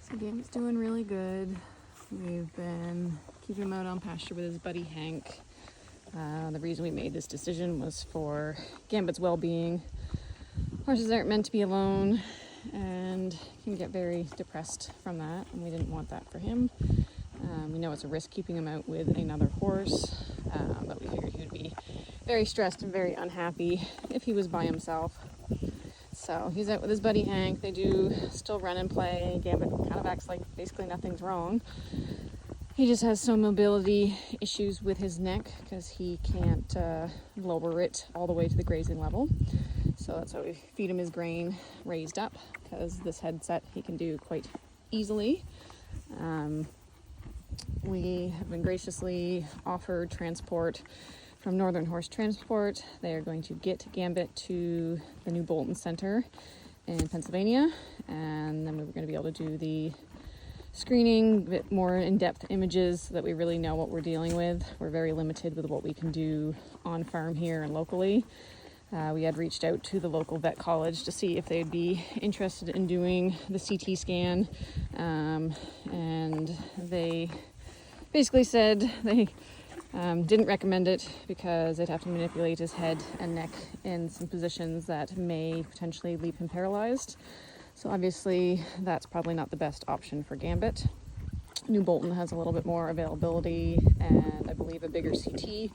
So Gambit's doing really good. We've been keeping him out on pasture with his buddy Hank. The reason we made this decision was for Gambit's well-being. Horses aren't meant to be alone and can get very depressed from that, and we didn't want that for him. We know it's a risk keeping him out with another horse, but we figured he would be very stressed and very unhappy if he was by himself. So he's out with his buddy Hank. They do still run and play. Gambit kind of acts like basically nothing's wrong. He just has some mobility issues with his neck because he can't lower it all the way to the grazing level. So that's why we feed him his grain raised up, because this headset he can do quite easily. We have been graciously offered transport from Northern Horse Transport. They are going to get Gambit to the new Bolton Center in Pennsylvania, and then we're going to be able to do the screening, a bit more in-depth images so that we really know what we're dealing with. We're very limited with what we can do on farm here and locally. We had reached out to the local vet college to see if they'd be interested in doing the CT scan, and they basically said they didn't recommend it because they'd have to manipulate his head and neck in some positions that may potentially leave him paralyzed. So obviously that's probably not the best option for Gambit. New Bolton has a little bit more availability and I believe a bigger CT,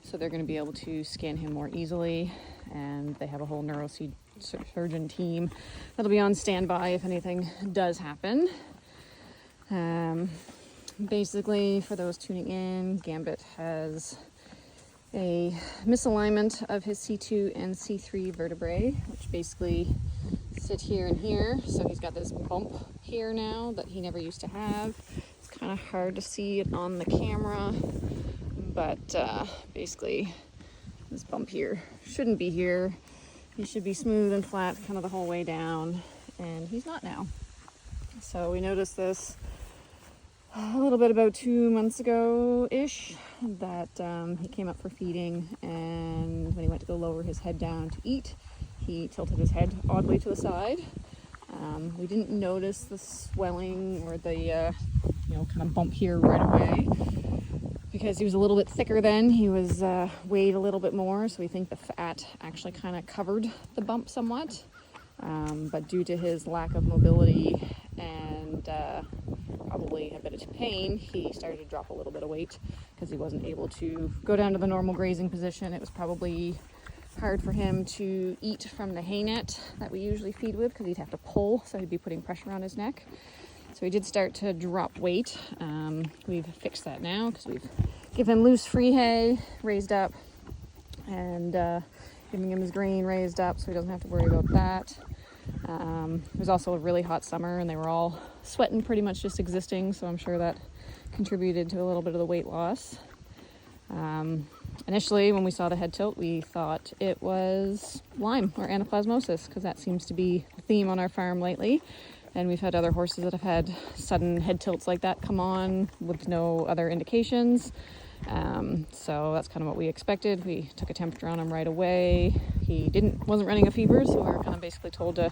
so they're going to be able to scan him more easily, and they have a whole neurosurgeon team that'll be on standby if anything does happen. Basically, for those tuning in, Gambit has a misalignment of his C2 and C3 vertebrae, which basically sit here and here. So he's got this bump here now that he never used to have. It's kind of hard to see it on the camera, but basically this bump here shouldn't be here. He should be smooth and flat kind of the whole way down, and he's not now. So we noticed this a little bit about 2 months ago-ish, that he came up for feeding, and when he went to go lower his head down to eat, he tilted his head oddly to the side. We didn't notice the swelling or the kind of bump here right away because he was a little bit thicker then. He was weighed a little bit more, so we think the fat actually kind of covered the bump somewhat. But due to his lack of mobility and probably a bit of pain, he started to drop a little bit of weight because he wasn't able to go down to the normal grazing position. It was probably hard for him to eat from the hay net that we usually feed with because he'd have to pull, so he'd be putting pressure on his neck. So he did start to drop weight. We've fixed that now because we've given him loose free hay raised up and giving him his grain raised up so he doesn't have to worry about that. It was also a really hot summer and they were all sweating pretty much just existing, so I'm sure that contributed to a little bit of the weight loss. Initially, when we saw the head tilt, we thought it was Lyme or anaplasmosis because that seems to be the theme on our farm lately. And we've had other horses that have had sudden head tilts like that come on with no other indications. So that's kind of what we expected. We took a temperature on him right away. He wasn't running a fever, so we were kind of basically told to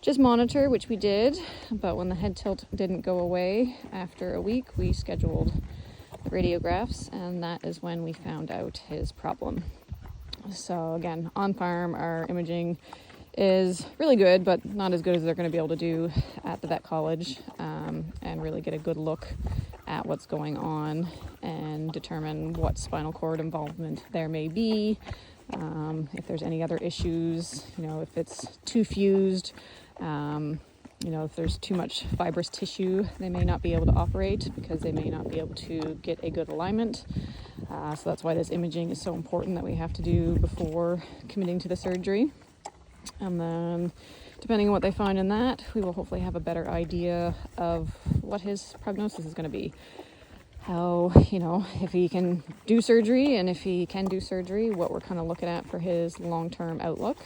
just monitor, which we did. But when the head tilt didn't go away after a week, we scheduled the radiographs, and that is when we found out his problem. So again, on farm, our imaging is really good, but not as good as they're going to be able to do at the vet college, and really get a good look at what's going on and determine what spinal cord involvement there may be, if there's any other issues, if it's too fused, if there's too much fibrous tissue, they may not be able to operate because they may not be able to get a good alignment. So that's why this imaging is so important that we have to do before committing to the surgery. And then, depending on what they find in that, we will hopefully have a better idea of what his prognosis is going to be. How, if he can do surgery, and if he can do surgery, what we're kind of looking at for his long-term outlook.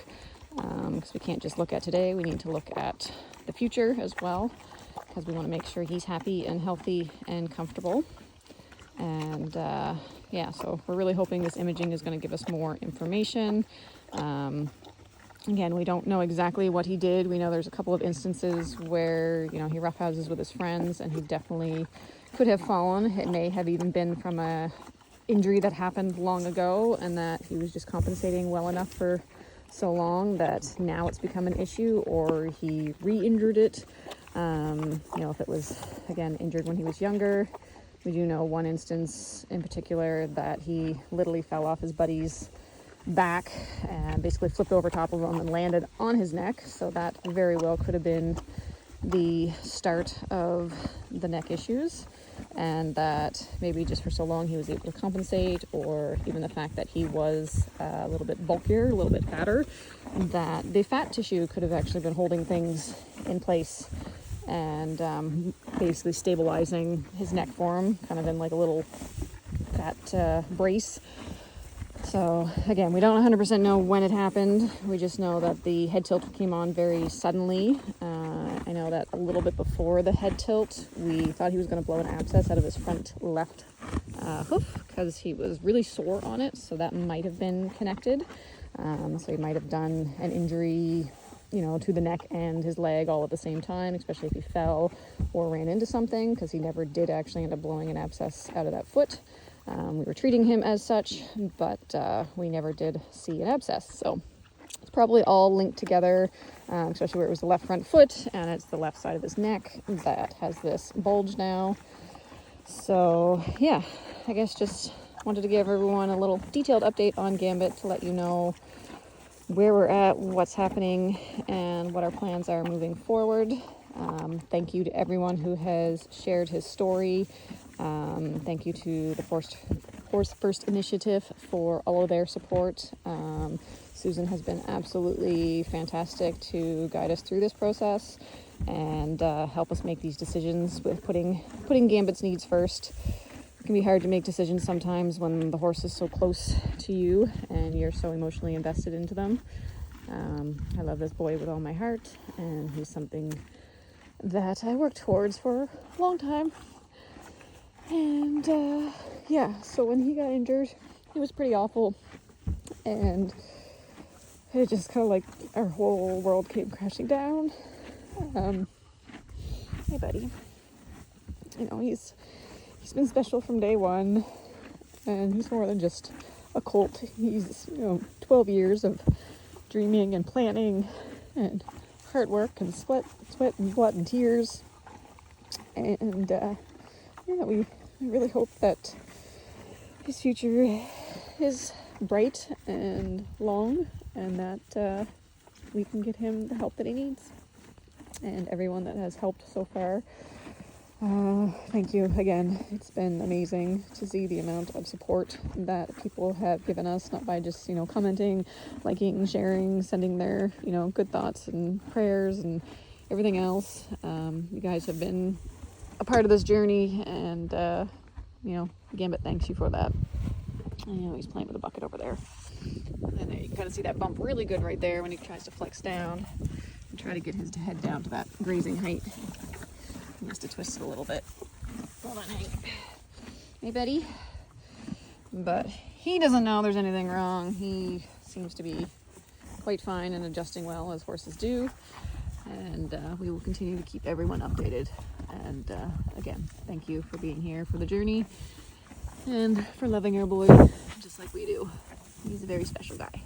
Because we can't just look at today, we need to look at the future as well, because we want to make sure he's happy and healthy and comfortable. And so we're really hoping this imaging is going to give us more information. Again, we don't know exactly what he did. We know there's a couple of instances where, you know, he roughhouses with his friends, and he definitely could have fallen. It may have even been from a injury that happened long ago, and that he was just compensating well enough for so long that now it's become an issue, or he re-injured it. You know, if it was, again, injured when he was younger. We do know one instance in particular that he literally fell off his buddy's back and basically flipped over top of him and landed on his neck. So that very well could have been the start of the neck issues, and that maybe just for so long he was able to compensate, or even the fact that he was a little bit bulkier, a little bit fatter, that the fat tissue could have actually been holding things in place and basically stabilizing his neck for him, kind of in like a little fat brace. So again, we don't 100% know when it happened. We just know that the head tilt came on very suddenly. I know that a little bit before the head tilt, we thought he was going to blow an abscess out of his front left hoof because he was really sore on it. So that might have been connected. So he might have done an injury, you know, to the neck and his leg all at the same time, especially if he fell or ran into something, because he never did actually end up blowing an abscess out of that foot. We were treating him as such, but we never did see an abscess. So it's probably all linked together, especially where it was the left front foot and it's the left side of his neck that has this bulge now. So yeah, I guess just wanted to give everyone a little detailed update on Gambit to let you know where we're at, what's happening, and what our plans are moving forward. Thank you to everyone who has shared his story. Thank you to the Horse First Initiative for all of their support. Susan has been absolutely fantastic to guide us through this process and help us make these decisions with putting Gambit's needs first. It can be hard to make decisions sometimes when the horse is so close to you and you're so emotionally invested into them. I love this boy with all my heart, and he's something that I worked towards for a long time. And yeah, so when he got injured, it was pretty awful, and it just kind of like our whole world came crashing down. Hey buddy, you know, he's been special from day one, and he's more than just a colt. He's, you know, 12 years of dreaming and planning and hard work and sweat and blood and tears, and yeah, we really hope that his future is bright and long, and that we can get him the help that he needs. And everyone that has helped so far, thank you again. It's been amazing to see the amount of support that people have given us, not by just, you know, commenting, liking, sharing, sending their, you know, good thoughts and prayers and everything else. You guys have been a part of this journey, and you know, Gambit thanks you for that. You know, he's playing with a bucket over there, and you can kind of see that bump really good right there when he tries to flex down and try to get his head down to that grazing height. He has to twist it a little bit. Hold on, Hank. Hey, buddy. But he doesn't know there's anything wrong. He seems to be quite fine and adjusting well, as horses do. And we will continue to keep everyone updated. And again, thank you for being here for the journey and for loving our boy just like we do. He's a very special guy.